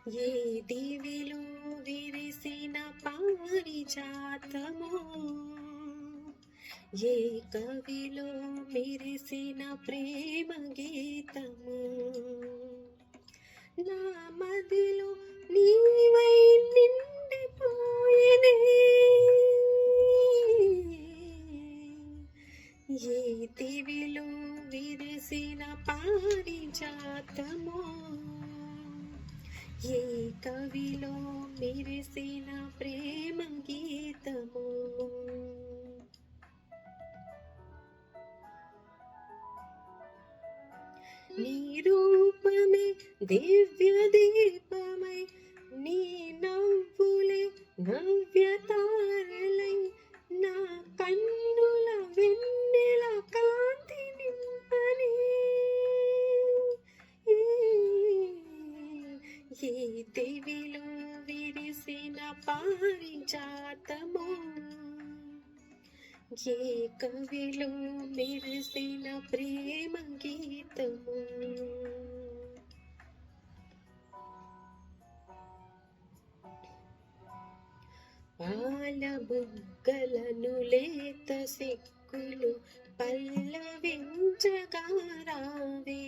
ఏ దివిలో విరిసిన పారిజాతమో, ఏ కవిలో మెరిసిన ప్రేమ గీతము, నా మదిలో నీవై నిండిపోయెనే. ఏ దివిలో విరిసిన పారిజాతమో, ఏ కవిలో మెరిసిన ప్రేమ గీతము. నీ రూపమే దివ్య దీపమై, నీ నవ్వులే నవ్య తారలై, నా కన్నుల వెన్నెల కాంతి నింపని. ఏ దివిలో విరిసిన పారిజాతమో, ఏ కవిలో మెరిసిన ప్రేమ గీతము. పాల బుగ్గలను లేత సిక్కులు పల్లవించగా రావే,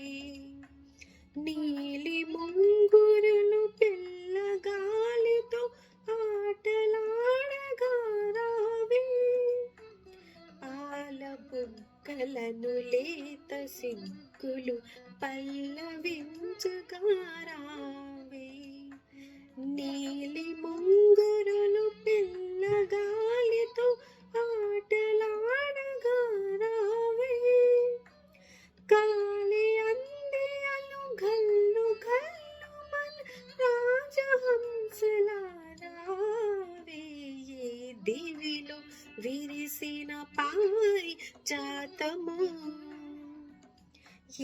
నీలి ముంగురులు పిల్లగాలితో ఆటలాడగా రావే. పాల బుగ్గలను లేత సిగ్గులు పల్లవించగా రావే, నీలి ముంగురులు పిల్లగాలితో ఆటలాడగా రావే. కాలి అందియలు గల్లు గల్లు మన రాజహంసలా రావే. ఏ దివిలో విరిసిన పారిజాతము,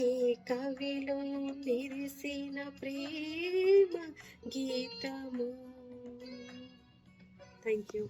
ఏ కవిలో మెరిసిన ప్రేమ గీతము. Thank you.